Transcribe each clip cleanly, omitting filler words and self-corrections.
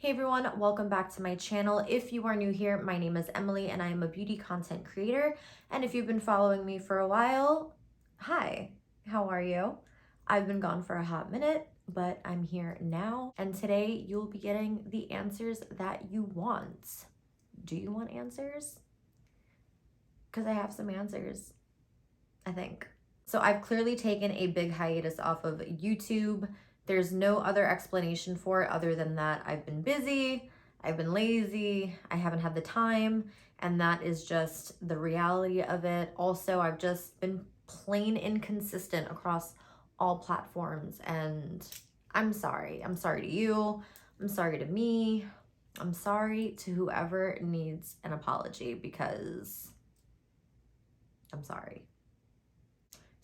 Hey everyone, welcome back to my channel. If you are new here, my name is Emily and I am a beauty content creator. And if you've been following me for a while, hi, how are you? I've been gone for a hot minute, but I'm here now. And today you'll be getting the answers that you want. Do you want answers? Because I have some answers, I think. So I've clearly taken a big hiatus off of YouTube. There's no other explanation for it other than that I've been busy, I've been lazy, I haven't had the time, and that is just the reality of it. Also, I've just been plain inconsistent across all platforms, and I'm sorry. I'm sorry to you, I'm sorry to me, I'm sorry to whoever needs an apology because I'm sorry.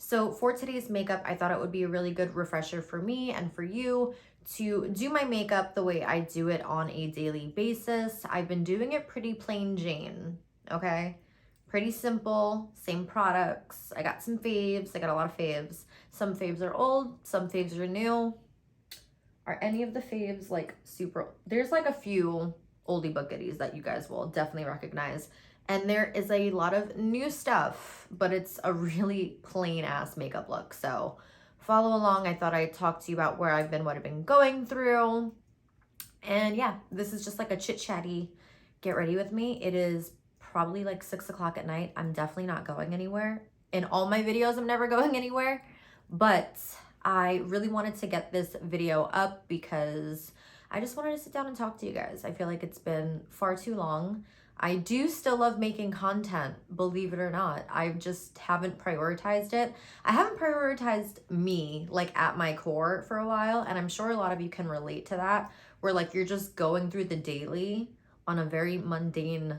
So for today's makeup, I thought it would be a really good refresher for me and for you to do my makeup the way I do it on a daily basis. I've been doing it pretty plain Jane, okay? Pretty simple, same products. I got some faves, I got a lot of faves. Some faves are old, some faves are new. Are any of the faves like super, there's like a few oldie but goodies that you guys will definitely recognize. And there is a lot of new stuff, but it's a really plain ass makeup look. So follow along. I thought I'd talk to you about where I've been, what I've been going through. And yeah, this is just like a chit chatty, get ready with me. It is probably like 6 o'clock at night. I'm definitely not going anywhere. In all my videos, I'm never going anywhere, but I really wanted to get this video up because I just wanted to sit down and talk to you guys. I feel like it's been far too long. I do still love making content, believe it or not. I just haven't prioritized it. I haven't prioritized me like at my core for a while, and I'm sure a lot of you can relate to that, where like you're just going through the daily on a very mundane,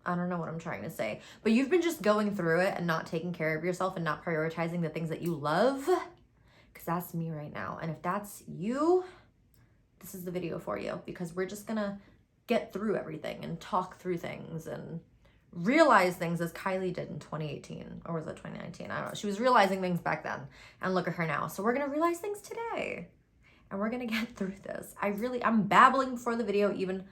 I don't know what I'm trying to say, but you've been just going through it and not taking care of yourself and not prioritizing the things that you love, because that's me right now. And if that's you, this is the video for you, because we're just gonna get through everything and talk through things and realize things as Kylie did in 2018, or was it 2019? I don't know. She was realizing things back then, and look at her now. So we're gonna realize things today, and we're gonna get through this. I'm babbling before the video even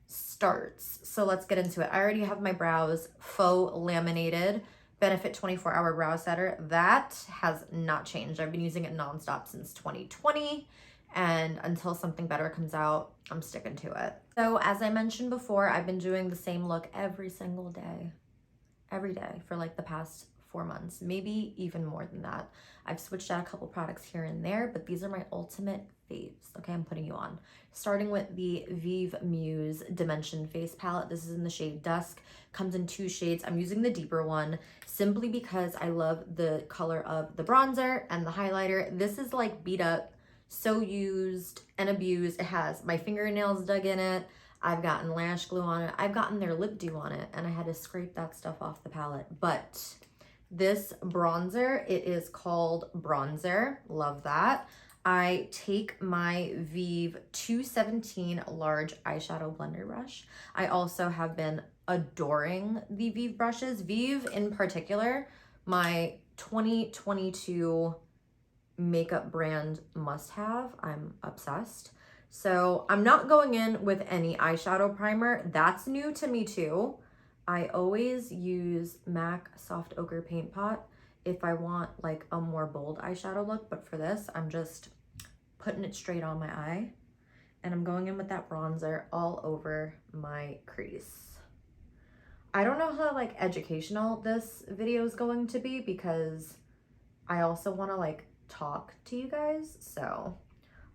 starts. So let's get into it. I already have my brows faux laminated Benefit 24-hour brow setter. That has not changed. I've been using it nonstop since 2020. And until something better comes out, I'm sticking to it. So as I mentioned before, I've been doing the same look every single day, every day for like the past 4 months, maybe even more than that. I've switched out a couple products here and there, but these are my ultimate faves. Okay, I'm putting you on. Starting with the Vive Muse Dimension Face Palette. This is in the shade Dusk. Comes in 2 shades. I'm using the deeper one simply because I love the color of the bronzer and the highlighter. This is like beat up, so used and abused. It has my fingernails dug in it. I've gotten lash glue on it. I've gotten their lip dew on it, and I had to scrape that stuff off the palette. But this bronzer, it is called Bronzer. Love that. I take my Vive 217 large eyeshadow blender brush. I also have been adoring the Vive brushes. Vive in particular, my 2022 makeup brand must-have. I'm obsessed. So I'm not going in with any eyeshadow primer. That's new to me too. I always use MAC Soft Ochre Paint Pot if I want like a more bold eyeshadow look, but for this, I'm just putting it straight on my eye, and I'm going in with that bronzer all over my crease. I don't know how like educational this video is going to be because I also want to like talk to you guys, so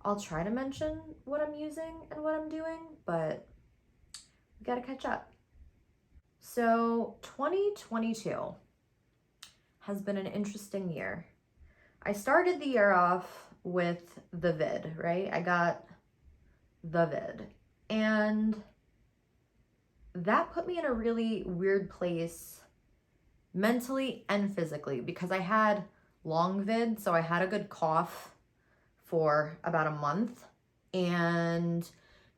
I'll try to mention what I'm using and what I'm doing, but we gotta catch up. So 2022 has been an interesting year. I started the year off with the vid, right? I got the vid, and that put me in a really weird place mentally and physically because I had long vid, so I had a good cough for about a month, and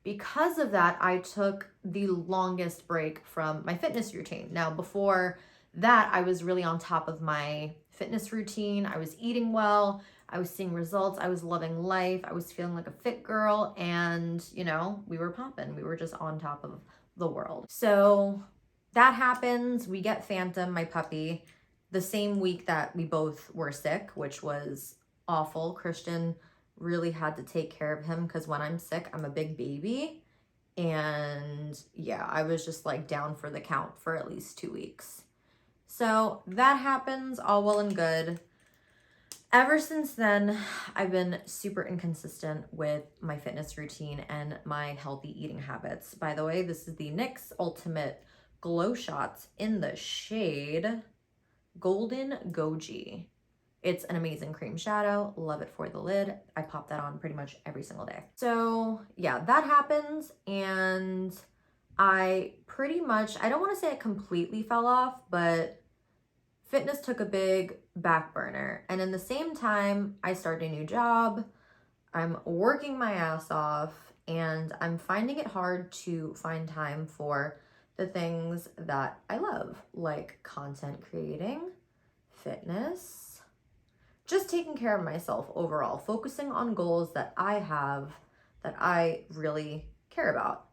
because of that, I took the longest break from my fitness routine. Now, before that, I was really on top of my fitness routine. I was eating well. I was seeing results. I was loving life. I was feeling like a fit girl. And, you know, we were popping. We were just on top of the world. So that happens. We get Phantom, my puppy, the same week that we both were sick, which was awful. Christian really had to take care of him because when I'm sick, I'm a big baby. And yeah, I was just like down for the count for at least 2 weeks. So that happens, all well and good. Ever since then, I've been super inconsistent with my fitness routine and my healthy eating habits. By the way, this is the NYX Ultimate Glow Shots in the shade Golden Goji. It's an amazing cream shadow. Love it for the lid. I pop that on pretty much every single day. So yeah, that happens. And I pretty much, I don't want to say it completely fell off, but fitness took a big back burner. And in the same time, I started a new job. I'm working my ass off and I'm finding it hard to find time for the things that I love, like content creating, fitness, just taking care of myself overall, focusing on goals that I have that I really care about.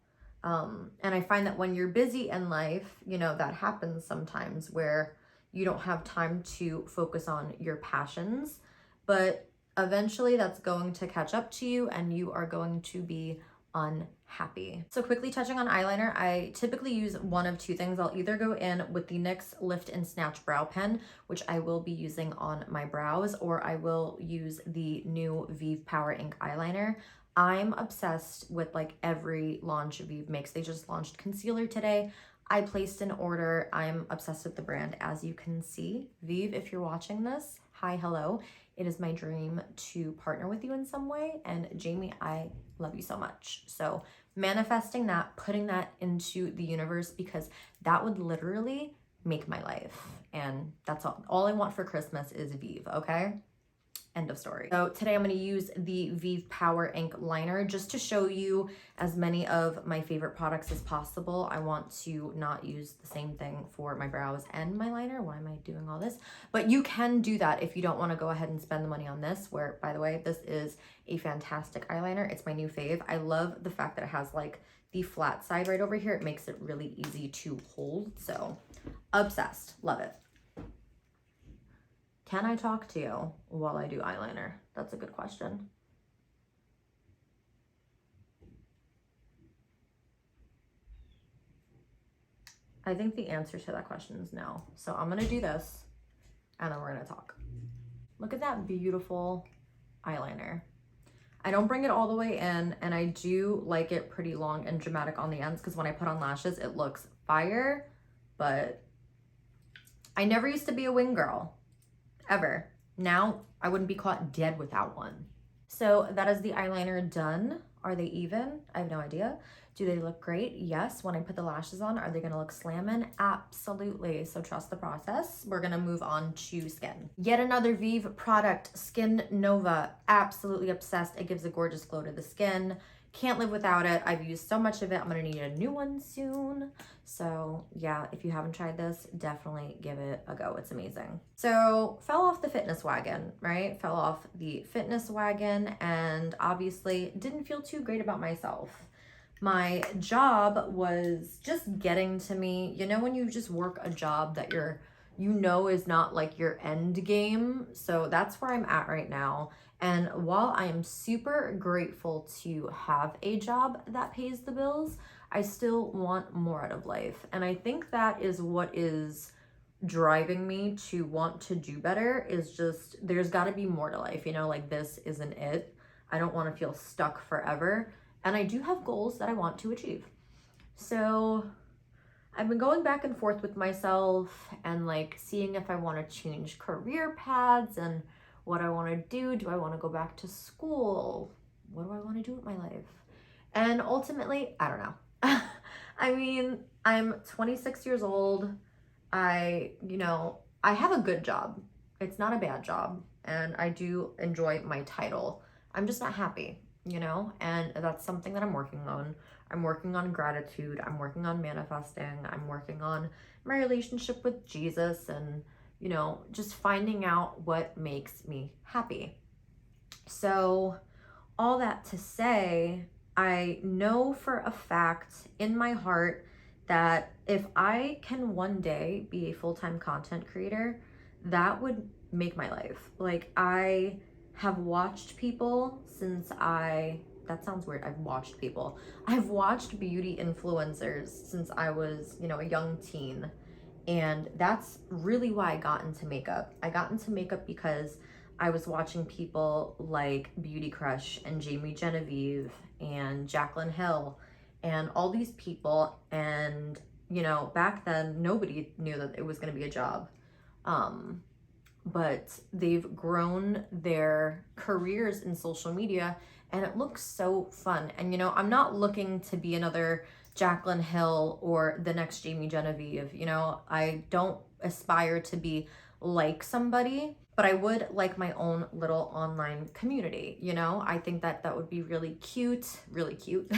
And I find that when you're busy in life, you know, that happens sometimes where you don't have time to focus on your passions, but eventually that's going to catch up to you and you are going to be unhappy. So quickly touching on eyeliner, I typically use one of two things. I'll either go in with the NYX Lift and Snatch Brow Pen, which I will be using on my brows, or I will use the new Vive Power Ink eyeliner. I'm obsessed with like every launch Vive makes. They just launched concealer today. I placed an order. I'm obsessed with the brand, as you can see. Vive, if you're watching this, hi, hello. It is my dream to partner with you in some way. And Jamie, I love you so much. So manifesting that, putting that into the universe, because that would literally make my life. And that's all I want for Christmas is Vive, okay? End of story. So today I'm going to use the Vive Power Ink Liner just to show you as many of my favorite products as possible. I want to not use the same thing for my brows and my liner. Why am I doing all this? But you can do that if you don't want to go ahead and spend the money on this, where, by the way, this is a fantastic eyeliner. It's my new fave. I love the fact that it has like the flat side right over here. It makes it really easy to hold. So obsessed. Love it. Can I talk to you while I do eyeliner? That's a good question. I think the answer to that question is no. So I'm gonna do this and then we're gonna talk. Look at that beautiful eyeliner. I don't bring it all the way in, and I do like it pretty long and dramatic on the ends because when I put on lashes, it looks fire, but I never used to be a wing girl. Ever. Now I wouldn't be caught dead without one. So that is the eyeliner done. Are they even? I have no idea. Do they look great? Yes. When I put the lashes on, are they gonna look slamming? Absolutely. So trust the process. We're gonna move on to skin. Yet another Vive product, Skin Nova. Absolutely obsessed. It gives a gorgeous glow to the skin. Can't live without it. I've used so much of it. I'm gonna need a new one soon. So yeah, if you haven't tried this, definitely give it a go. It's amazing. So fell off the fitness wagon, right? Fell off the fitness wagon and obviously didn't feel too great about myself. My job was just getting to me. You know, when you just work a job that you know is not like your end game. So that's where I'm at right now. And while I am super grateful to have a job that pays the bills, I still want more out of life. And I think that is what is driving me to want to do better, is just there's got to be more to life. You know, like this isn't it. I don't want to feel stuck forever. And I do have goals that I want to achieve. So I've been going back and forth with myself and like seeing if I want to change career paths and what I want to do. Do I want to go back to school? What do I want to do with my life? And ultimately, I don't know. I mean, I'm 26 years old. I have a good job. It's not a bad job. And I do enjoy my title. I'm just not happy. you know, and that's something that I'm working on. I'm working on gratitude. I'm working on manifesting. I'm working on my relationship with Jesus and, you know, just finding out what makes me happy. So, all that to say, I know for a fact in my heart that if I can one day be a full-time content creator, that would make my life. Like, I have watched people since that sounds weird. I've watched people. I've watched beauty influencers since I was, you know, a young teen. And that's really why I got into makeup. I got into makeup because I was watching people like Beauty Crush and Jamie Genevieve and Jaclyn Hill and all these people. And, you know, back then, nobody knew that it was going to be a job. But they've grown their careers in social media and it looks so fun. And, you know, I'm not looking to be another Jaclyn Hill or the next Jamie Genevieve. You know, I don't aspire to be like somebody, but I would like my own little online community. You know, I think that that would be really cute, really cute.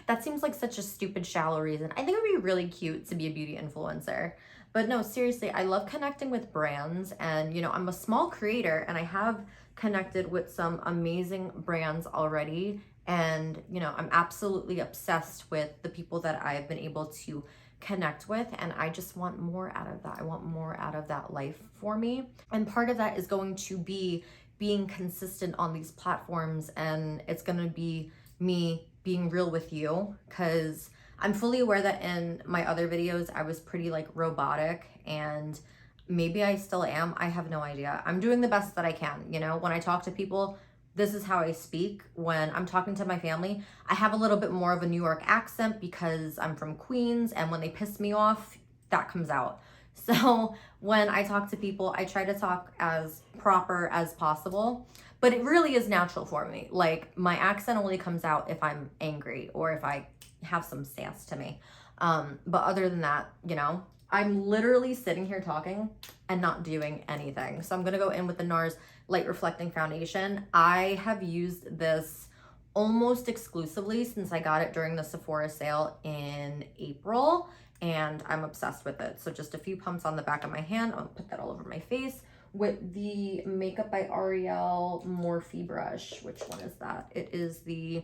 That seems like such a stupid, shallow reason. I think it would be really cute to be a beauty influencer. But no, seriously, I love connecting with brands and, you know, I'm a small creator and I have connected with some amazing brands already. And, you know, I'm absolutely obsessed with the people that I've been able to connect with. And I just want more out of that. I want more out of that life for me. And part of that is going to be being consistent on these platforms. And it's going to be me being real with you because I'm fully aware that in my other videos, I was pretty like robotic and maybe I still am. I have no idea. I'm doing the best that I can. You know, when I talk to people, this is how I speak. When I'm talking to my family, I have a little bit more of a New York accent because I'm from Queens and when they piss me off, that comes out. So when I talk to people, I try to talk as proper as possible, but it really is natural for me. Like my accent only comes out if I'm angry or if I have some sass to me. But other than that, you know, I'm literally sitting here talking and not doing anything. So I'm going to go in with the NARS Light Reflecting Foundation. I have used this almost exclusively since I got it during the Sephora sale in April, and I'm obsessed with it. So just a few pumps on the back of my hand. I'll put that all over my face with the Makeup by Ariel Morphe brush. Which one is that? It is the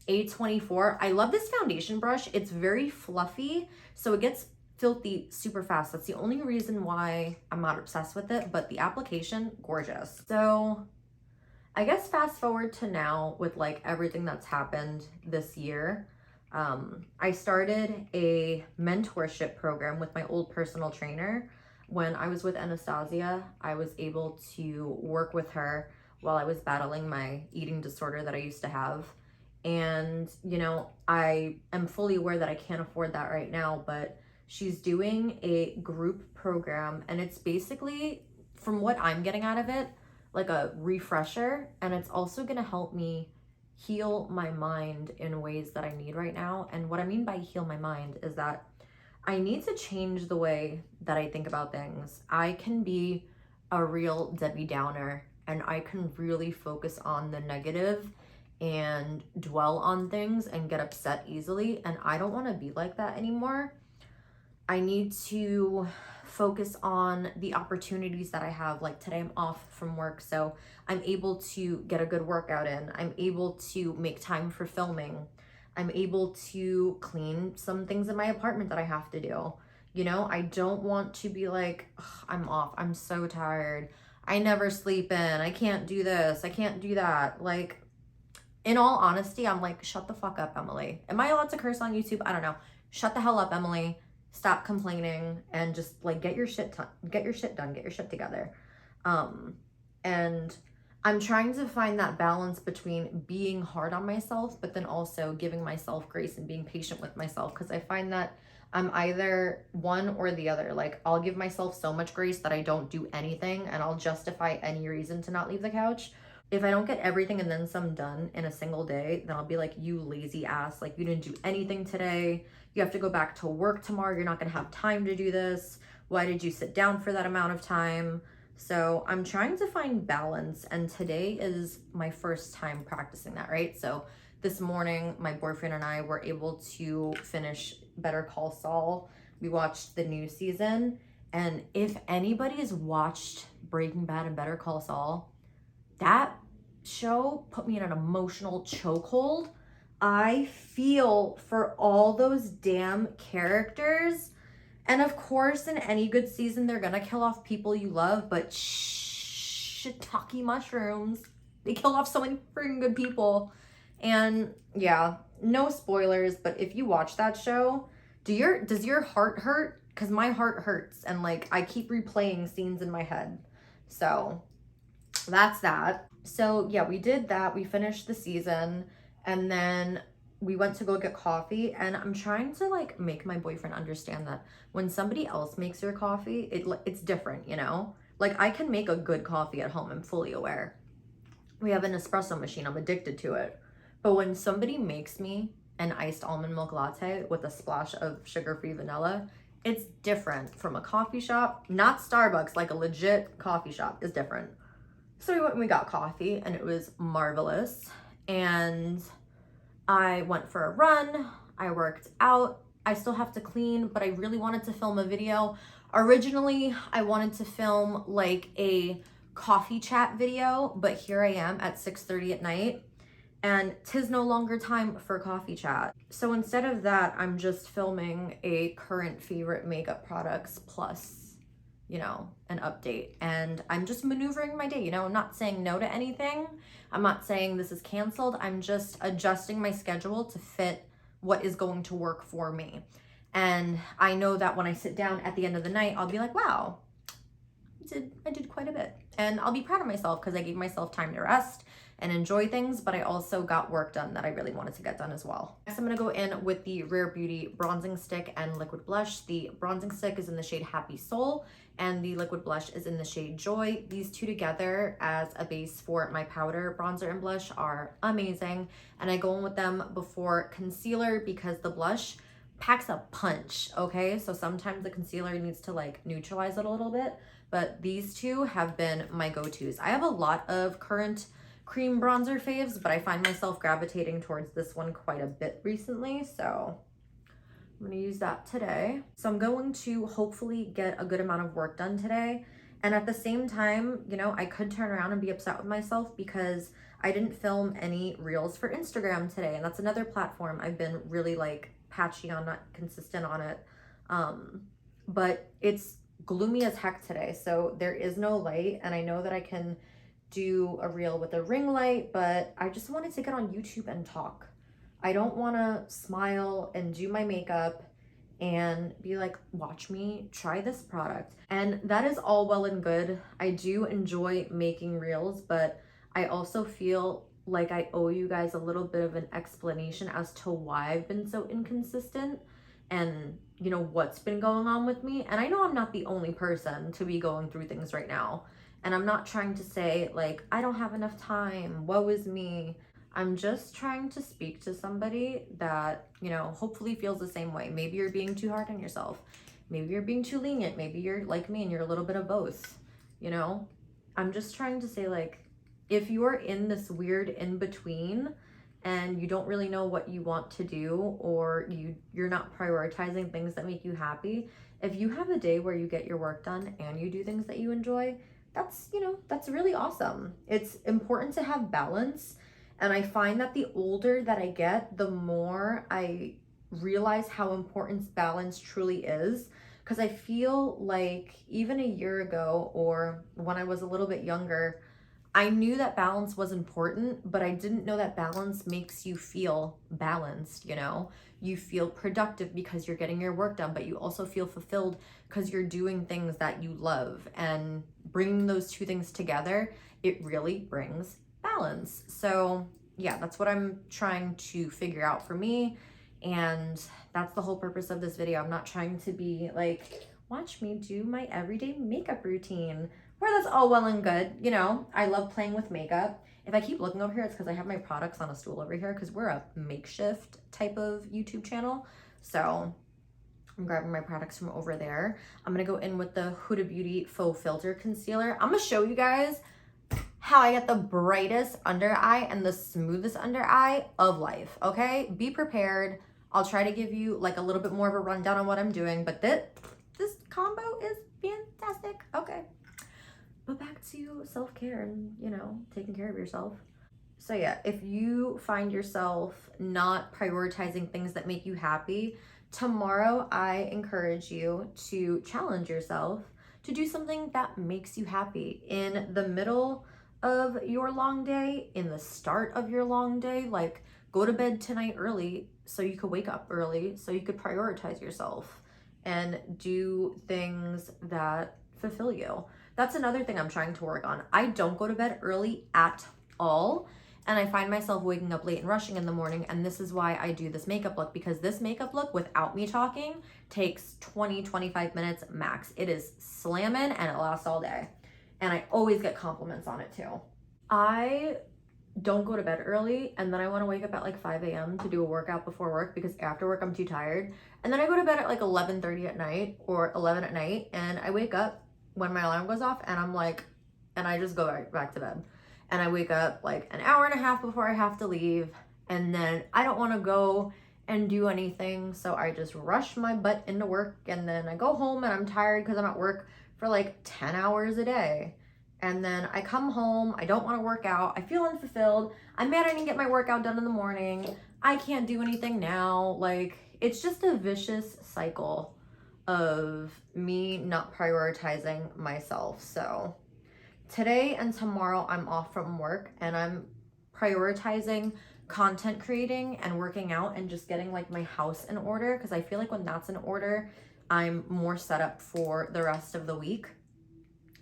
A24. I love this foundation brush. It's very fluffy, so it gets filthy super fast. That's the only reason why I'm not obsessed with it, but the application, gorgeous. So I guess fast forward to now with like everything that's happened this year. I started a mentorship program with my old personal trainer. When I was with Anastasia, I was able to work with her while I was battling my eating disorder that I used to have. And, you know, I am fully aware that I can't afford that right now, but she's doing a group program and it's basically, from what I'm getting out of it, like a refresher. And it's also going to help me heal my mind in ways that I need right now. And what I mean by heal my mind is that I need to change the way that I think about things. I can be a real Debbie Downer and I can really focus on the negative and dwell on things and get upset easily. And I don't want to be like that anymore. I need to focus on the opportunities that I have. Like today I'm off from work, so I'm able to get a good workout in. I'm able to make time for filming. I'm able to clean some things in my apartment that I have to do. You know, I don't want to be like, I'm off. I'm so tired. I never sleep in. I can't do this. I can't do that. Like, in all honesty, I'm like, shut the fuck up, Emily. Am I allowed to curse on YouTube? I don't know. Shut the hell up, Emily. Stop complaining and just like get your shit done, get your shit together. And I'm trying to find that balance between being hard on myself, but then also giving myself grace and being patient with myself. Cause I find that I'm either one or the other. Like I'll give myself so much grace that I don't do anything and I'll justify any reason to not leave the couch. If I don't get everything and then some done in a single day, then I'll be like, you lazy ass, like you didn't do anything today. You have to go back to work tomorrow. You're not gonna have time to do this. Why did you sit down for that amount of time? So I'm trying to find balance, and today is my first time practicing that, right? So this morning, my boyfriend and I were able to finish Better Call Saul. We watched the new season, and if anybody has watched Breaking Bad and Better Call Saul, that show put me in an emotional chokehold. I feel for all those damn characters. And of course, in any good season, they're gonna kill off people you love, but shiitake mushrooms. They killed off so many freaking good people. And yeah, no spoilers, but if you watch that show, does your heart hurt? Because my heart hurts, and like I keep replaying scenes in my head. So that's that. So yeah, we did that. We finished the season, and then we went to go get coffee, and I'm trying to like make my boyfriend understand that when somebody else makes your coffee, it's different, you know? Like I can make a good coffee at home, I'm fully aware. We have an espresso machine, I'm addicted to it. But when somebody makes me an iced almond milk latte with a splash of sugar-free vanilla, it's different from a coffee shop. Not Starbucks, like a legit coffee shop is different. So we went and we got coffee, and it was marvelous. And I went for a run. I worked out. I still have to clean, but I really wanted to film a video. Originally, I wanted to film like a coffee chat video, but here I am at 6:30 at night, and 'tis no longer time for coffee chat. So instead of that, I'm just filming a current favorite makeup products plus, you know, an update. And I'm just maneuvering my day, you know, I'm not saying no to anything. I'm not saying this is canceled. I'm just adjusting my schedule to fit what is going to work for me. And I know that when I sit down at the end of the night, I'll be like, wow, I did quite a bit. And I'll be proud of myself because I gave myself time to rest and enjoy things, but I also got work done that I really wanted to get done as well. Next, I'm gonna go in with the Rare Beauty bronzing stick and liquid blush. The bronzing stick is in the shade Happy Soul, and the liquid blush is in the shade Joy. These two together as a base for my powder bronzer and blush are amazing, and I go in with them before concealer because the blush packs a punch, okay? So sometimes the concealer needs to like neutralize it a little bit, but these two have been my go-tos. I have a lot of current cream bronzer faves, but I find myself gravitating towards this one quite a bit recently, so I'm gonna use that today. So I'm going to hopefully get a good amount of work done today, and at the same time, you know, I could turn around and be upset with myself because I didn't film any reels for Instagram today, and that's another platform I've been really like patchy on, not consistent on it, but it's gloomy as heck today, so there is no light, and I know that I can do a reel with a ring light, but I just wanted to get on YouTube and talk. I don't want to smile and do my makeup and be like, watch me try this product. And that is all well and good. I do enjoy making reels, but I also feel like I owe you guys a little bit of an explanation as to why I've been so inconsistent and, you know, what's been going on with me. And I know I'm not the only person to be going through things right now. And I'm not trying to say like, I don't have enough time, woe is me. I'm just trying to speak to somebody that, you know, hopefully feels the same way. Maybe you're being too hard on yourself. Maybe you're being too lenient. Maybe you're like me and you're a little bit of both, you know? I'm just trying to say like, if you're in this weird in-between and you don't really know what you want to do, or you're not prioritizing things that make you happy, if you have a day where you get your work done and you do things that you enjoy, that's, you know, that's really awesome. It's important to have balance. And I find that the older that I get, the more I realize how important balance truly is. Because I feel like even a year ago, or when I was a little bit younger, I knew that balance was important, but I didn't know that balance makes you feel balanced, you know? You feel productive because you're getting your work done, but you also feel fulfilled because you're doing things that you love. And bringing those two things together, it really brings balance. So yeah, that's what I'm trying to figure out for me. And that's the whole purpose of this video. I'm not trying to be like, watch me do my everyday makeup routine, where that's all well and good. You know, I love playing with makeup. If I keep looking over here, it's because I have my products on a stool over here because we're a makeshift type of YouTube channel. So I'm grabbing my products from over there. I'm gonna go in with the Huda Beauty Faux Filter Concealer. I'm gonna show you guys how I get the brightest under eye and the smoothest under eye of life, okay? Be prepared. I'll try to give you like a little bit more of a rundown on what I'm doing, but this combo is fantastic, okay? But back to self-care and, you know, taking care of yourself. So yeah, if you find yourself not prioritizing things that make you happy, tomorrow I encourage you to challenge yourself to do something that makes you happy in the middle of your long day, in the start of your long day. Like, go to bed tonight early so you could wake up early, so you could prioritize yourself and do things that fulfill you. That's another thing I'm trying to work on. I don't go to bed early at all. And I find myself waking up late and rushing in the morning. And this is why I do this makeup look, because this makeup look without me talking takes 20-25 minutes max. It is slamming and it lasts all day. And I always get compliments on it too. I don't go to bed early, and then I want to wake up at like 5 a.m. to do a workout before work, because after work I'm too tired. And then I go to bed at like 11:30 at night or 11 at night, and I wake up when my alarm goes off and I'm like, and I just go right back to bed. And I wake up like an hour and a half before I have to leave, and then I don't want to go and do anything, so I just rush my butt into work, and then I go home and I'm tired because I'm at work for like 10 hours a day. And then I come home, I don't want to work out, I feel unfulfilled, I'm mad I didn't get my workout done in the morning, I can't do anything now. Like, it's just a vicious cycle of me not prioritizing myself. So today and tomorrow I'm off from work, and I'm prioritizing content creating and working out and just getting like my house in order, because I feel like when that's in order, I'm more set up for the rest of the week.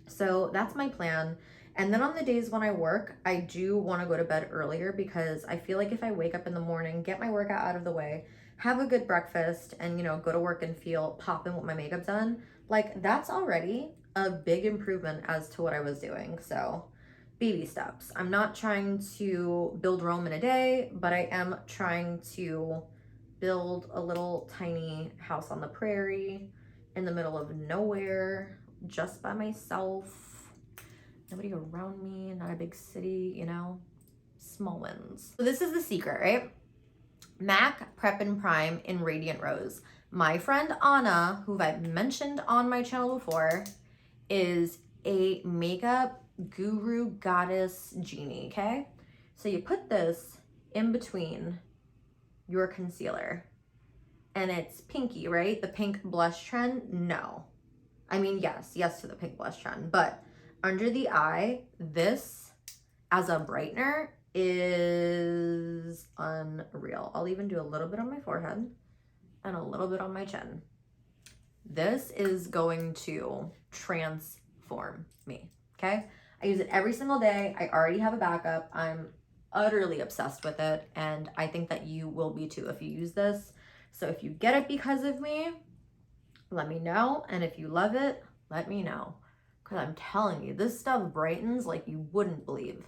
So that's my plan. And then on the days when I work, I do want to go to bed earlier, because I feel like if I wake up in the morning, get my workout out of the way, have a good breakfast, and, you know, go to work and feel poppin' with my makeup done, like, that's already a big improvement as to what I was doing. So baby steps. I'm not trying to build Rome in a day, but I am trying to build a little tiny house on the prairie in the middle of nowhere, just by myself, nobody around me, not a big city, you know, small wins. So this is the secret, right? MAC Prep and Prime in Radiant Rose. My friend Anna, who I've mentioned on my channel before, is a makeup guru goddess genie, okay? So you put this in between your concealer, and it's pinky, right? The pink blush trend? No. I mean, yes to the pink blush trend, but under the eye, this as a brightener is unreal. I'll even do a little bit on my forehead and a little bit on my chin. This is going to transform me, okay? I use it every single day. I already have a backup. I'm utterly obsessed with it, and I think that you will be too if you use this. So if you get it because of me, let me know. And if you love it, let me know. Because I'm telling you, this stuff brightens like you wouldn't believe.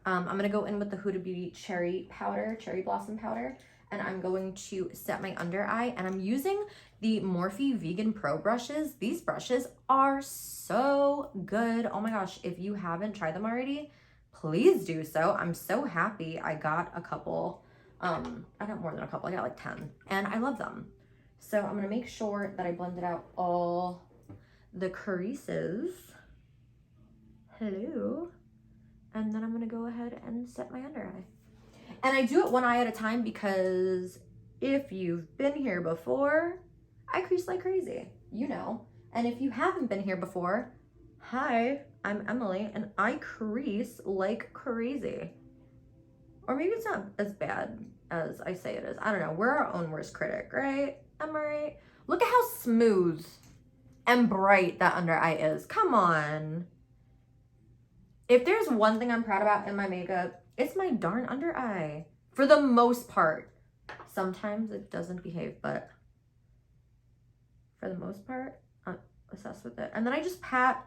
I'm going to go in with the Huda Beauty Cherry Blossom Powder. And I'm going to set my under eye. And I'm using the Morphe Vegan Pro brushes. These brushes are so good. Oh my gosh, if you haven't tried them already, please do so. I'm so happy I got a couple. I got more than a couple. I got like 10. And I love them. So I'm going to make sure that I blended out all the creases. Hello. And then I'm going to go ahead and set my under eye. And I do it one eye at a time, because if you've been here before, I crease like crazy, you know. And if you haven't been here before, hi, I'm Emily, and I crease like crazy. Or maybe it's not as bad as I say it is. I don't know. We're our own worst critic, right? Am I right? Look at how smooth and bright that under eye is. Come on. If there's one thing I'm proud about in my makeup, it's my darn under eye. For the most part. Sometimes it doesn't behave, but for the most part, I'm obsessed with it. And then I just pat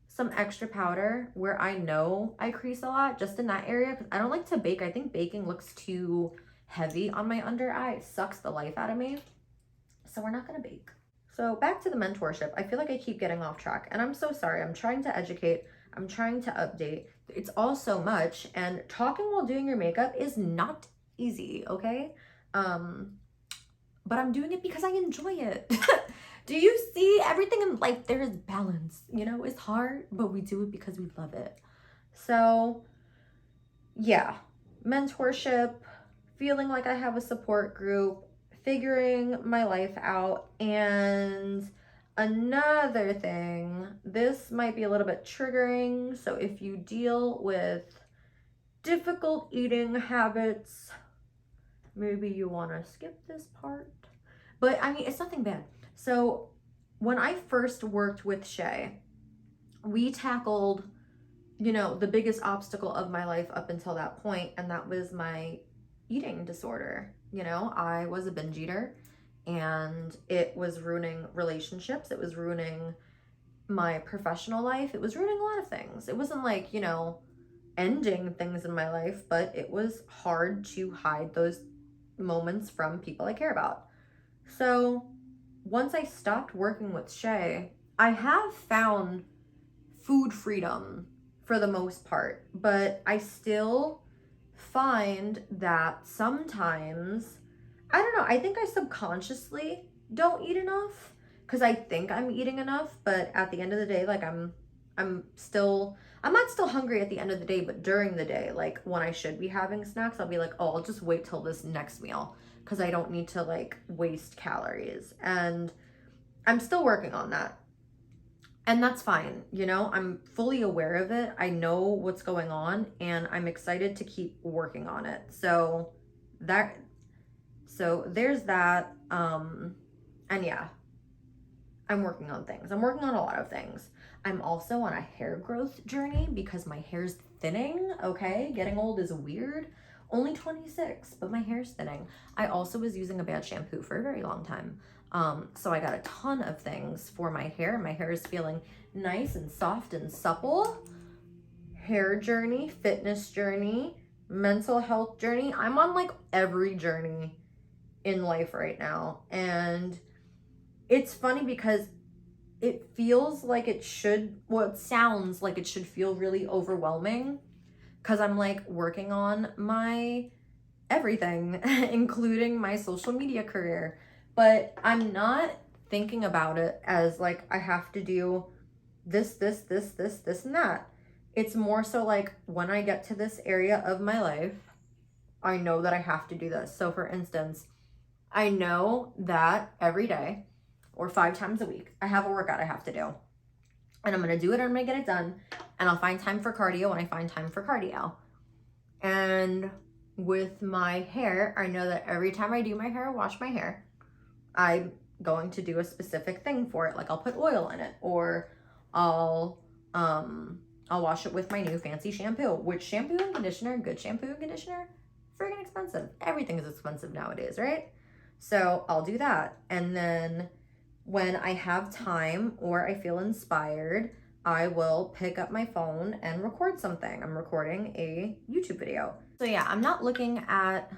some extra powder where I know I crease a lot, just in that area, because I don't like to bake. I think baking looks too heavy on my under eye. It sucks the life out of me. So we're not gonna bake. So back to the mentorship. I feel like I keep getting off track, and I'm so sorry. I'm trying to educate, I'm trying to update. It's all so much, and talking while doing your makeup is not easy, okay? But I'm doing it because I enjoy it. Do you see? Everything in life, there is balance. You know, it's hard, but we do it because we love it. So yeah, mentorship, feeling like I have a support group, figuring my life out. And another thing, this might be a little bit triggering. So if you deal with difficult eating habits, maybe you want to skip this part. But I mean, it's nothing bad. So when I first worked with Shay, we tackled, you know, the biggest obstacle of my life up until that point, and that was my eating disorder. You know, I was a binge eater, and it was ruining relationships. It was ruining my professional life. It was ruining a lot of things. It wasn't like, you know, ending things in my life, but it was hard to hide those moments from people I care about. So once I stopped working with Shay, I have found food freedom for the most part, but I still find that sometimes, I don't know, I think I subconsciously don't eat enough because I think I'm eating enough, but at the end of the day, like I'm not still hungry at the end of the day, but during the day, like when I should be having snacks, I'll be like, oh, I'll just wait till this next meal because I don't need to like waste calories. And I'm still working on that. And that's fine, you know, I'm fully aware of it. I know what's going on, and I'm excited to keep working on it. So there's that. And yeah, I'm working on things. I'm working on a lot of things. I'm also on a hair growth journey because my hair's thinning, okay? Getting old is weird. Only 26, but my hair's thinning. I also was using a bad shampoo for a very long time. So I got a ton of things for my hair. My hair is feeling nice and soft and supple. Hair journey, fitness journey, mental health journey. I'm on like every journey in life right now. And it's funny because it feels like it should, well, it sounds like it should feel really overwhelming because I'm like working on my everything, including my social media career. But I'm not thinking about it as like I have to do this, and that. It's more so like when I get to this area of my life, I know that I have to do this. So for instance, I know that every day or 5 times a week, I have a workout I have to do. And I'm going to do it and I'm going to get it done. And I'll find time for cardio when I find time for cardio. And with my hair, I know that every time I do my hair, wash my hair, I'm going to do a specific thing for it. Like I'll put oil in it, or I'll wash it with my new fancy shampoo. Which shampoo and conditioner, good shampoo and conditioner, friggin' expensive. Everything is expensive nowadays, right? So I'll do that. And then when I have time or I feel inspired, I will pick up my phone and record something. I'm recording a YouTube video. So yeah, I'm not looking at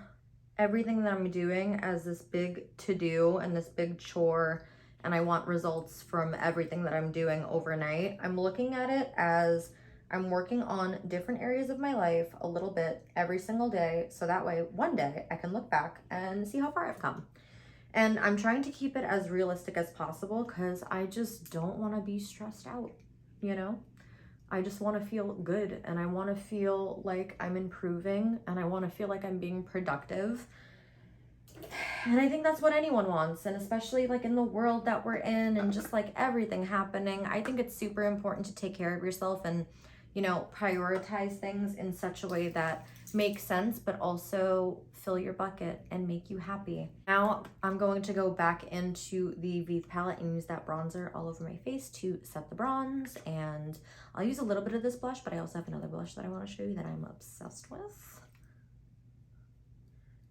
everything that I'm doing as this big to-do and this big chore, and I want results from everything that I'm doing overnight. I'm looking at it as I'm working on different areas of my life a little bit every single day, so that way one day I can look back and see how far I've come. And I'm trying to keep it as realistic as possible because I just don't want to be stressed out, you know? I just want to feel good, and I want to feel like I'm improving, and I want to feel like I'm being productive. And I think that's what anyone wants, and especially like in the world that we're in and just like everything happening, I think it's super important to take care of yourself and, you know, prioritize things in such a way that makes sense, but also fill your bucket and make you happy. Now I'm going to go back into the Vive palette and use that bronzer all over my face to set the bronze. And I'll use a little bit of this blush, but I also have another blush that I want to show you that I'm obsessed with.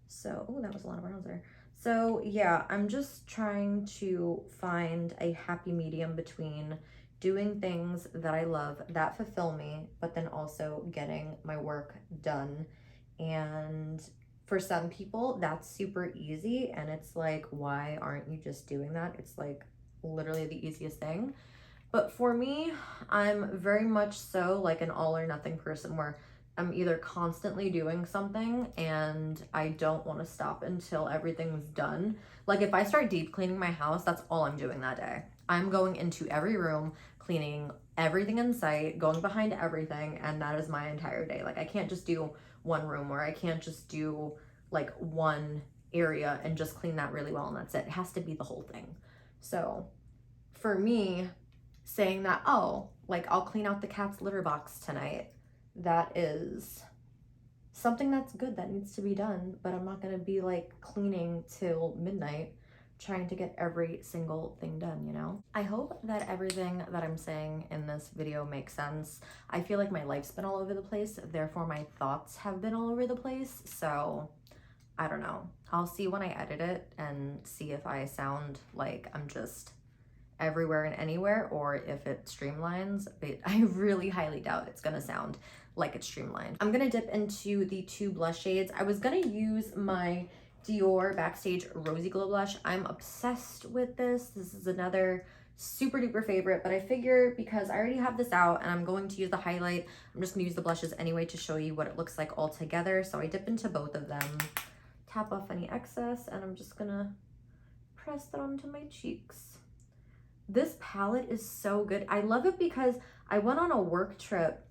So, oh, that was a lot of bronzer. So yeah, I'm just trying to find a happy medium between doing things that I love, that fulfill me, but then also getting my work done and For some people, that's super easy, and it's like, why aren't you just doing that? It's like literally the easiest thing. But for me, I'm very much so like an all or nothing person where I'm either constantly doing something and I don't want to stop until everything's done. Like if I start deep cleaning my house, that's all I'm doing that day. I'm going into every room, cleaning everything in sight, going behind everything, and that is my entire day. Like I can't just do one room, or I can't just do like one area and just clean that really well and that's it. It has to be the whole thing. So for me, saying that, oh, like I'll clean out the cat's litter box tonight, that is something that's good that needs to be done, but I'm not gonna be like cleaning till midnight trying to get every single thing done, you know? I hope that everything that I'm saying in this video makes sense. I feel like my life's been all over the place, therefore my thoughts have been all over the place, so I don't know. I'll see when I edit it and see if I sound like I'm just everywhere and anywhere, or if it streamlines, but I really highly doubt it's gonna sound like it's streamlined. I'm gonna dip into the two blush shades. I was gonna use my Dior Backstage Rosy Glow Blush. I'm obsessed with this. This is another super duper favorite, but I figure because I already have this out and I'm going to use the highlight, I'm just gonna use the blushes anyway to show you what it looks like all together. So I dip into both of them, tap off any excess, and I'm just gonna press that onto my cheeks. This palette is so good. I love it because I went on a work trip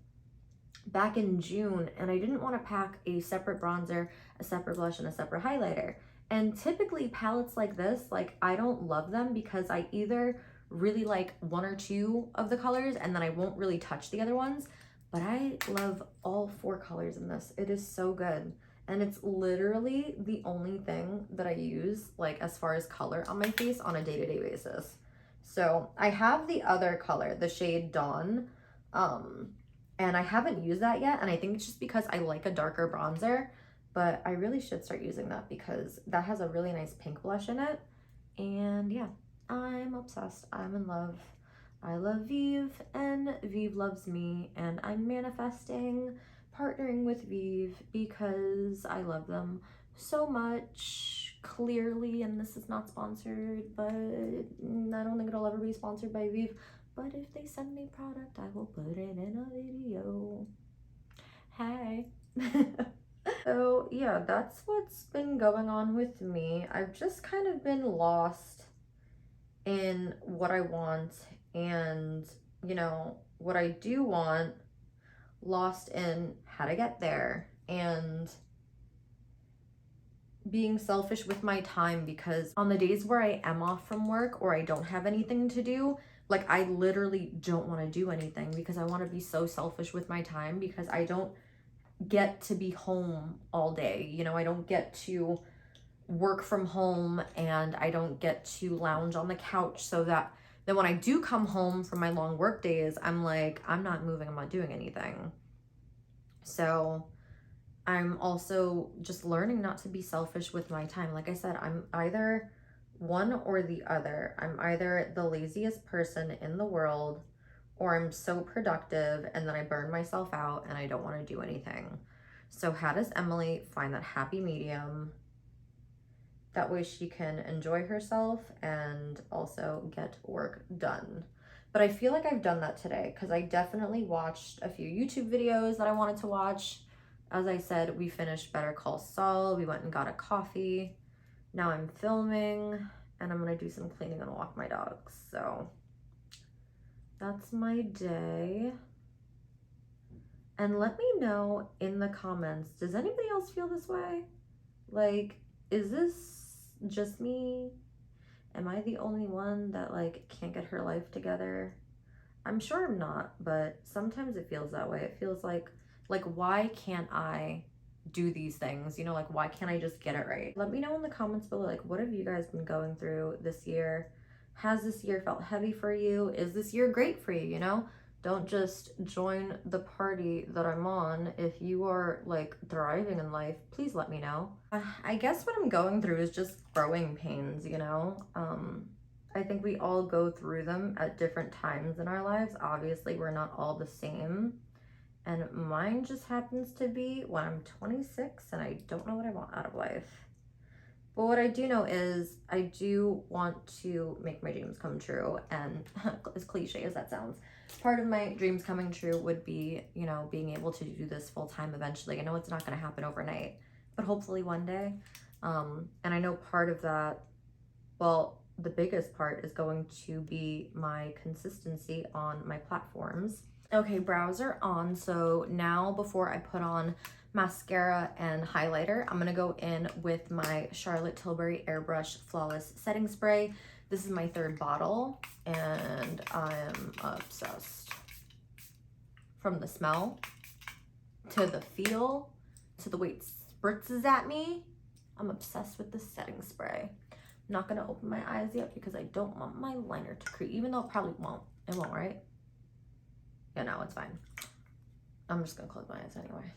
back in June and I didn't want to pack a separate bronzer, a separate blush, and a separate highlighter. And typically palettes like this, like I don't love them because I either really like one or two of the colors and then I won't really touch the other ones, but I love all four colors in this. It is so good. And it's literally the only thing that I use like as far as color on my face on a day-to-day basis. So I have the other color, the shade Dawn, and I haven't used that yet. And I think it's just because I like a darker bronzer, but I really should start using that because that has a really nice pink blush in it. And yeah, I'm obsessed. I'm in love. I love Vive and Vive loves me, and I'm manifesting partnering with Vive because I love them so much. Clearly, and this is not sponsored, but I don't think it'll ever be sponsored by Vive, but if they send me product, I will put it in a video. Hey. So yeah, that's what's been going on with me. I've just kind of been lost in what I want and, you know, what I do want, lost in how to get there, and being selfish with my time, because on the days where I am off from work or I don't have anything to do, like I literally don't want to do anything because I want to be so selfish with my time because I don't get to be home all day. You know, I don't get to work from home and I don't get to lounge on the couch, so that then when I do come home from my long work days, I'm like, I'm not moving, I'm not doing anything. So I'm also just learning not to be selfish with my time. Like I said, I'm either one or the other. I'm either the laziest person in the world, or I'm so productive and then I burn myself out and I don't want to do anything. So how does Emily find that happy medium? That way she can enjoy herself and also get work done. But I feel like I've done that today because I definitely watched a few YouTube videos that I wanted to watch. As I said, we finished Better Call Saul. We went and got a coffee. Now I'm filming and I'm gonna do some cleaning and walk my dogs. So that's my day. And let me know in the comments, does anybody else feel this way? Like, is this just me? Am I the only one that like can't get her life together? I'm sure I'm not, but sometimes it feels that way. It feels like why can't I do these things? You know, like why can't I just get it right? Let me know in the comments below, like what have you guys been going through this year? Has this year felt heavy for you? Is this year great for you, you know? Don't just join the party that I'm on. If you are like thriving in life, please let me know. I guess what I'm going through is just growing pains, you know? I think we all go through them at different times in our lives. Obviously, we're not all the same. And mine just happens to be when I'm 26 and I don't know what I want out of life. But what I do know is I do want to make my dreams come true. And as cliche as that sounds, part of my dreams coming true would be, you know, being able to do this full time eventually. I know it's not going to happen overnight, but hopefully one day. And I know part of that, well, the biggest part is going to be my consistency on my platforms. Okay, brows are on. So now before I put on mascara and highlighter, I'm gonna go in with my Charlotte Tilbury Airbrush Flawless Setting Spray. This is my 3rd bottle and I'm obsessed. From the smell to the feel to the way it spritzes at me, I'm obsessed with this setting spray. I'm not gonna open my eyes yet because I don't want my liner to crease, even though it probably won't. It won't, right? Yeah, no, it's fine. I'm just gonna close my eyes anyway.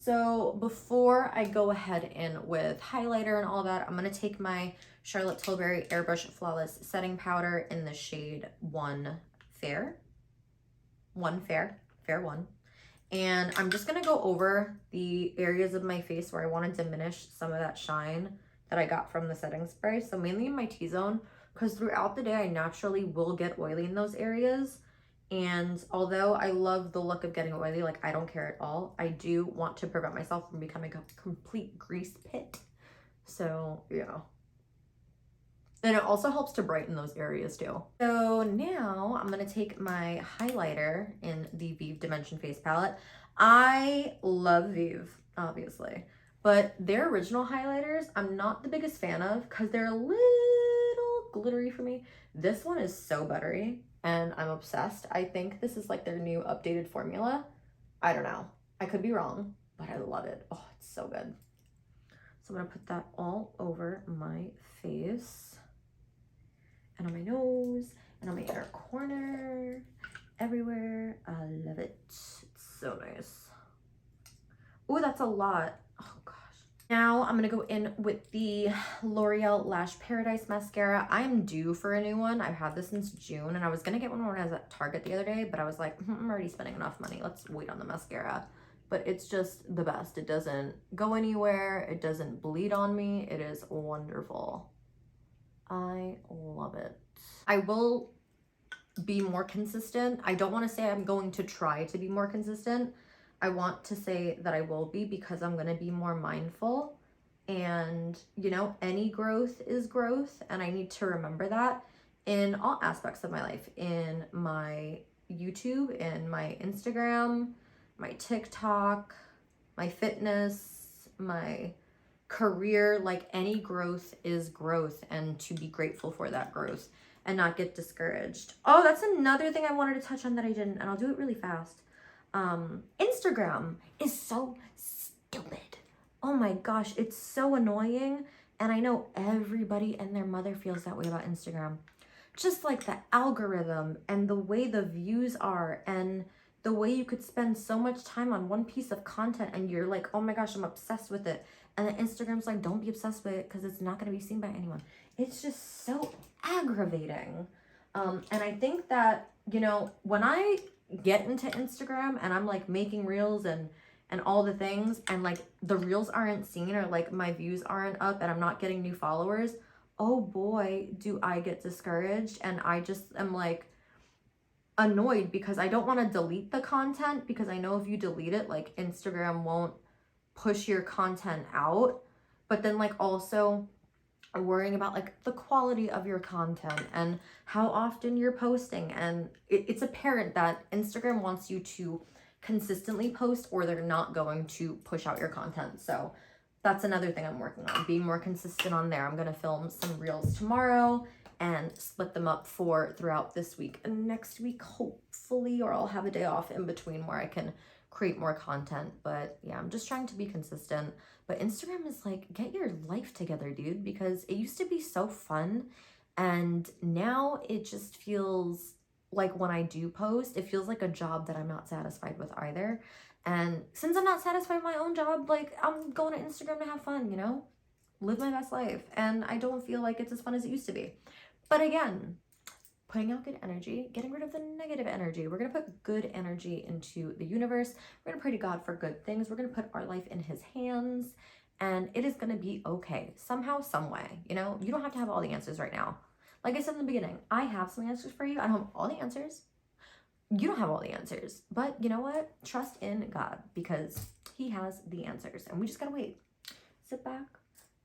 So before I go ahead in with highlighter and all that, I'm gonna take my Charlotte Tilbury Airbrush Flawless Setting Powder in the shade 1 Fair. 1 Fair, Fair 1. And I'm just gonna go over the areas of my face where I wanna diminish some of that shine that I got from the setting spray. So mainly in my T-zone, because throughout the day, I naturally will get oily in those areas. And although I love the look of getting oily, like I don't care at all, I do want to prevent myself from becoming a complete grease pit. So, yeah. And it also helps to brighten those areas too. So now I'm gonna take my highlighter in the Vive Dimension Face Palette. I love Vive, obviously, but their original highlighters, I'm not the biggest fan of because they're a little glittery for me. This one is so buttery and I'm obsessed. I think this is like their new updated formula. I don't know. I could be wrong, but I love it. Oh, it's so good. So I'm gonna put that all over my face and on my nose and on my inner corner, everywhere. I love it. It's so nice. Oh, that's a lot. Oh gosh. Now I'm gonna go in with the L'Oreal Lash Paradise mascara. I'm due for a new one. I've had this since June and I was gonna get one when I was at Target the other day, but I was like, I'm already spending enough money. Let's wait on the mascara. But it's just the best. It doesn't go anywhere. It doesn't bleed on me. It is wonderful. I love it. I will be more consistent. I don't want to say I'm going to try to be more consistent. I want to say that I will be because I'm going to be more mindful. And, you know, any growth is growth. And I need to remember that in all aspects of my life. In my YouTube, in my Instagram, my TikTok, my fitness, my career. Like any growth is growth, and to be grateful for that growth and not get discouraged. Oh, that's another thing I wanted to touch on that I didn't, and I'll do it really fast. Instagram is so stupid. Oh my gosh, it's so annoying. And I know everybody and their mother feels that way about Instagram. Just like the algorithm and the way the views are and the way you could spend so much time on one piece of content and you're like, oh my gosh, I'm obsessed with it. And then Instagram's like, don't be obsessed with it because it's not going to be seen by anyone. It's just so aggravating. And I think that, you know, when I get into Instagram and I'm like making reels and all the things and like the reels aren't seen or like my views aren't up and I'm not getting new followers, oh boy, do I get discouraged. And I just am like annoyed because I don't want to delete the content because I know if you delete it, like Instagram won't push your content out. But then like also worrying about like the quality of your content and how often you're posting. And it's apparent that Instagram wants you to consistently post or they're not going to push out your content. So that's another thing I'm working on, being more consistent on there. I'm going to film some reels tomorrow and split them up for throughout this week and next week, hopefully, or I'll have a day off in between where I can create more content. But yeah, I'm just trying to be consistent. But Instagram is like, get your life together, dude, because it used to be so fun. And now it just feels like when I do post, it feels like a job that I'm not satisfied with either. And since I'm not satisfied with my own job, like I'm going to Instagram to have fun, you know, live my best life. And I don't feel like it's as fun as it used to be. But again, putting out good energy, getting rid of the negative energy. We're going to put good energy into the universe. We're going to pray to God for good things. We're going to put our life in his hands, and it is going to be okay somehow, some way. You know, you don't have to have all the answers right now. Like I said in the beginning, I have some answers for you. I don't have all the answers. You don't have all the answers, but you know what? Trust in God, because he has the answers, and we just got to wait. Sit back,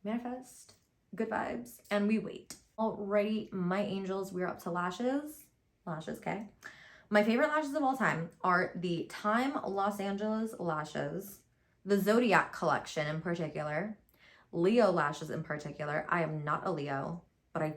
manifest, good vibes, and we wait. Alrighty, my angels, we're up to lashes. Lashes, okay. My favorite lashes of all time are the Time Los Angeles lashes, the Zodiac collection in particular, Leo lashes in particular. I am not a Leo, but I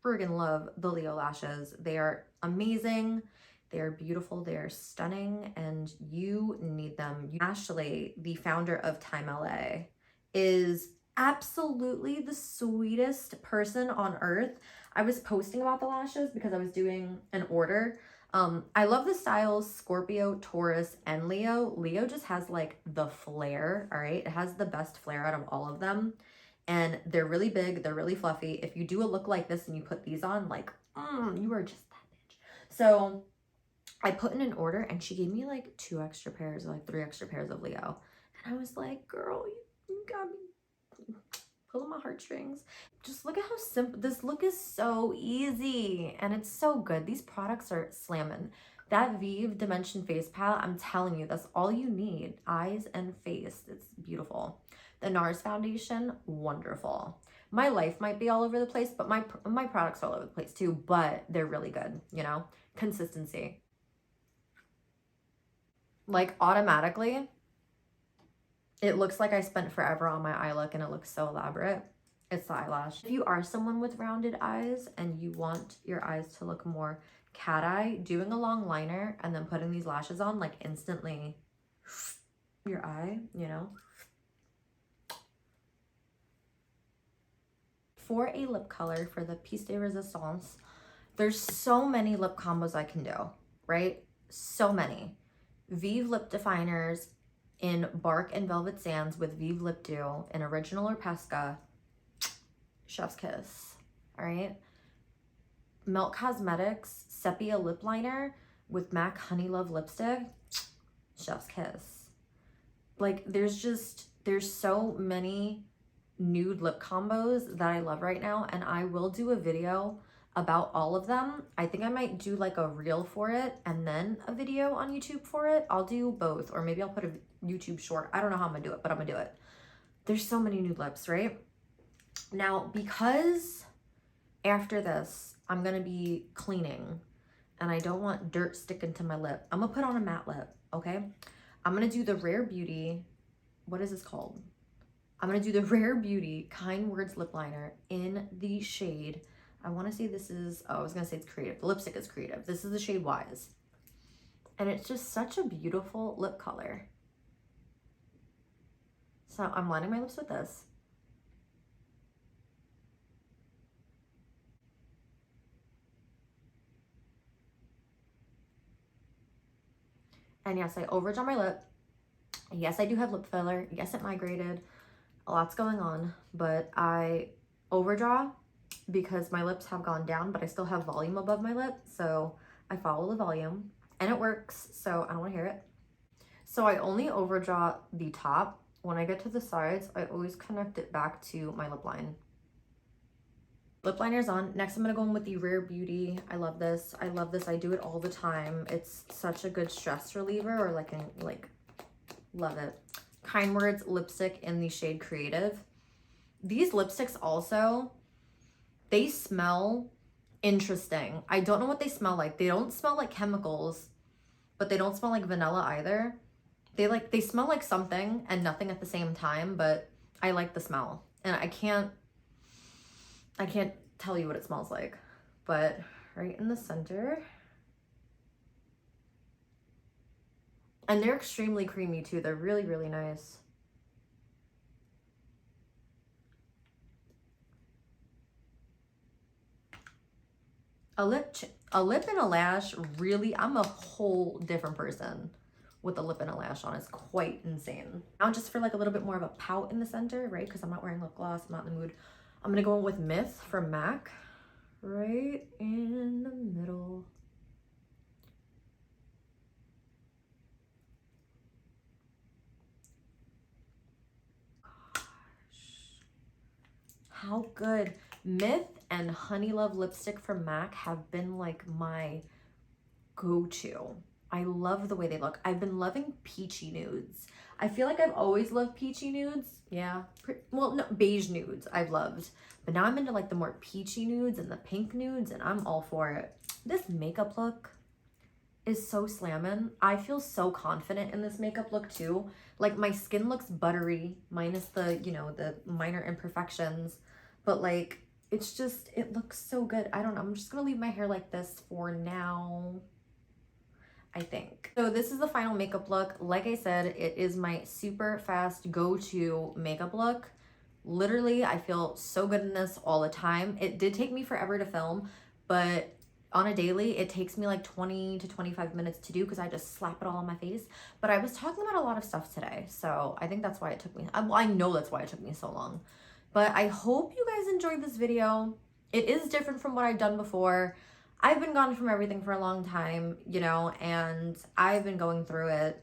friggin' love the Leo lashes. They are amazing. They are beautiful. They are stunning, and you need them. Ashley, the founder of Time LA, is absolutely the sweetest person on earth. I was posting about the lashes because I was doing an order. I love the styles Scorpio, Taurus, and Leo. Leo just has like the flair, all right? It has the best flair out of all of them. And they're really big, they're really fluffy. If you do a look like this and you put these on, like, you are just that bitch. So I put in an order and she gave me like 2 extra pairs or like 3 extra pairs of Leo. And I was like, girl, you got me pulling my heartstrings. Just look at how simple this look is. So easy and it's so good. These products are slamming. That Vive Dimension face palette, I'm telling you, that's all you need. Eyes and face. It's beautiful. The NARS foundation, wonderful. My life might be all over the place, but my products are all over the place too, but they're really good, you know? Consistency. Like automatically, it looks like I spent forever on my eye look and it looks so elaborate. It's the eyelash. If you are someone with rounded eyes and you want your eyes to look more cat eye, doing a long liner and then putting these lashes on, like instantly your eye, you know. For a lip color, for the piece de resistance, there's so many lip combos I can do, right? So many. Vive lip definers in Bark and Velvet Sands with Vive Lip Dew in Original or Pesca. Chef's kiss, all right? Melt Cosmetics Sepia Lip Liner with MAC Honey Love Lipstick. Chef's kiss. Like, there's so many nude lip combos that I love right now, and I will do a video about all of them. I think I might do like a reel for it and then a video on YouTube for it. I'll do both, or maybe I'll put a YouTube short. I don't know how I'm gonna do it, but I'm gonna do it. There's so many nude lips, right? Now, because after this, I'm gonna be cleaning and I don't want dirt sticking to my lip, I'm gonna put on a matte lip, okay? I'm gonna do the Rare Beauty, what is this called? I'm gonna do the Rare Beauty Kind Words Lip Liner in the shade, I wanna say this is, oh, I was gonna say it's Creative. The lipstick is Creative. This is the shade Wise. And it's just such a beautiful lip color. So I'm lining my lips with this. And yes, I overdraw my lip. Yes, I do have lip filler. Yes, it migrated. A lot's going on, but I overdraw because my lips have gone down, but I still have volume above my lip. So I follow the volume and it works. So I don't want to hear it. So I only overdraw the top. When I get to the sides, I always connect it back to my lip line. Lip liner's on. Next, I'm gonna go in with the Rare Beauty. I love this. I love this. I do it all the time. It's such a good stress reliever, or like love it. Kind Words lipstick in the shade Creative. These lipsticks also, they smell interesting. I don't know what they smell like. They don't smell like chemicals, but they don't smell like vanilla either. They smell like something and nothing at the same time, but I like the smell. And I can't tell you what it smells like, but right in the center. And they're extremely creamy too. They're really, really nice. A lip and a lash, really, I'm a whole different person with a lip and a lash on. It's quite insane. Now just for like a little bit more of a pout in the center, right? Because I'm not wearing lip gloss, I'm not in the mood. I'm gonna go in with Myth from MAC, right in the middle. How good. Myth and Honey Love lipstick from MAC have been like my go-to. I love the way they look. I've been loving peachy nudes. I feel like I've always loved peachy nudes. Yeah. Well, no, beige nudes I've loved. But now I'm into like the more peachy nudes and the pink nudes, and I'm all for it. This makeup look is so slamming. I feel so confident in this makeup look too. Like my skin looks buttery, minus the, you know, the minor imperfections. But like, it's just, it looks so good. I don't know. I'm just gonna leave my hair like this for now, I think. So this is the final makeup look. Like I said, it is my super fast go-to makeup look. Literally, I feel so good in this all the time. It did take me forever to film, but on a daily, it takes me like 20 to 25 minutes to do because I just slap it all on my face. But I was talking about a lot of stuff today, so I think that's why it took me, well, I know that's why it took me so long. But I hope you guys enjoyed this video. It is different from what I've done before. I've been gone from everything for a long time, you know, and I've been going through it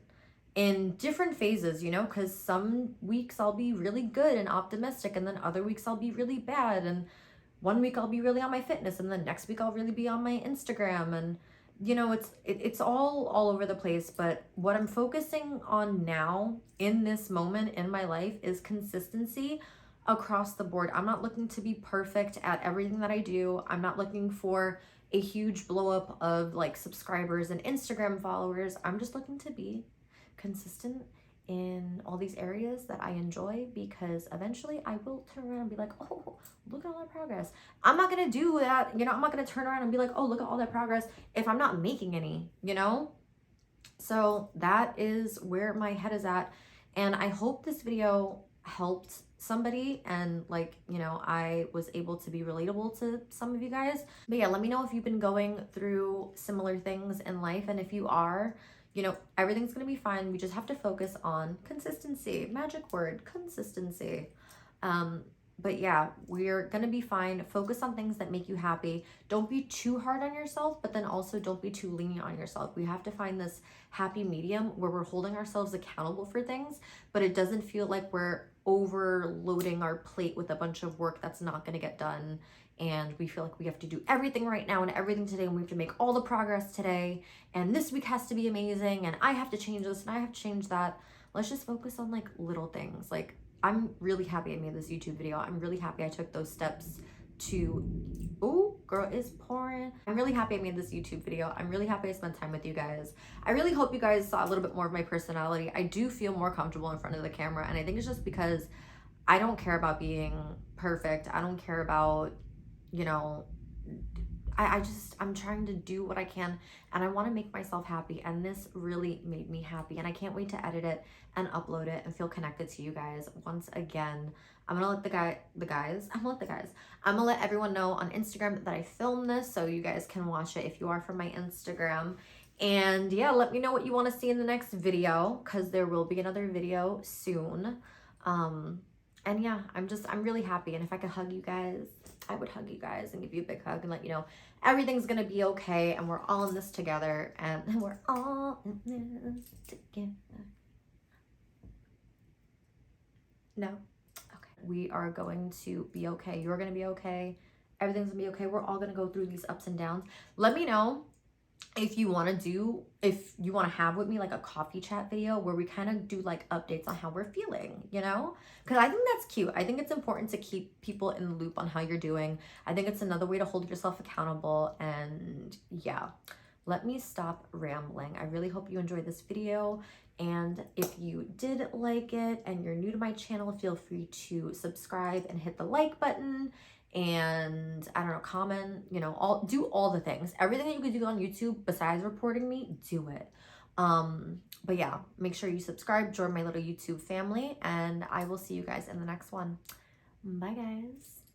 in different phases, you know, because some weeks I'll be really good and optimistic, and then other weeks I'll be really bad, and one week I'll be really on my fitness, and the next week I'll really be on my Instagram, and you know, it's all over the place. But what I'm focusing on now in this moment in my life is consistency across the board. I'm not looking to be perfect at everything that I do. I'm not looking for a huge blow up of like subscribers and Instagram followers. I'm just looking to be consistent in all these areas that I enjoy, because eventually I will turn around and be like, oh, look at all that progress. I'm not gonna do that, you know, I'm not gonna turn around and be like, oh, look at all that progress if I'm not making any, you know? So that is where my head is at. And I hope this video helped somebody, and like, you know, I was able to be relatable to some of you guys. But yeah, let me know if you've been going through similar things in life, and if you are, you know, everything's gonna be fine. We just have to focus on consistency. Magic word, consistency. But yeah, we're gonna be fine. Focus on things that make you happy. Don't be too hard on yourself, but then also don't be too lenient on yourself. We have to find this happy medium where we're holding ourselves accountable for things, but it doesn't feel like we're overloading our plate with a bunch of work that's not gonna get done. And we feel like we have to do everything right now and everything today, and we have to make all the progress today, and this week has to be amazing, and I have to change this and I have to change that. Let's just focus on like little things. Like, I'm really happy I made this YouTube video. I'm really happy I took those steps to, oh, girl is pouring. I'm really happy I made this YouTube video. I'm really happy I spent time with you guys. I really hope you guys saw a little bit more of my personality. I do feel more comfortable in front of the camera, and I think it's just because I don't care about being perfect. I don't care about, you know, I'm trying to do what I can, and I want to make myself happy, and this really made me happy, and I can't wait to edit it and upload it and feel connected to you guys once again. I'm gonna let everyone know on Instagram that I filmed this, so you guys can watch it if you are from my Instagram. And yeah, let me know what you want to see in the next video, because there will be another video soon. And yeah, I'm really happy, and if I could hug you guys, I would hug you guys and give you a big hug and let you know everything's gonna be okay, and we're all in this together, and we're all in this together. No? Okay. We are going to be okay. You're gonna be okay. Everything's gonna be okay. We're all gonna go through these ups and downs. Let me know if you want to have with me like a coffee chat video where we kind of do like updates on how we're feeling, you know, because I think that's cute. I think it's important to keep people in the loop on how you're doing. I think it's another way to hold yourself accountable. And yeah, let me stop rambling. I really hope you enjoyed this video, and if you did like it and you're new to my channel, feel free to subscribe and hit the like button, and I don't know, comment, you know, do all the things. Everything that you could do on YouTube besides reporting me, do it. But yeah, make sure you subscribe, join my little YouTube family, and I will see you guys in the next one. Bye guys.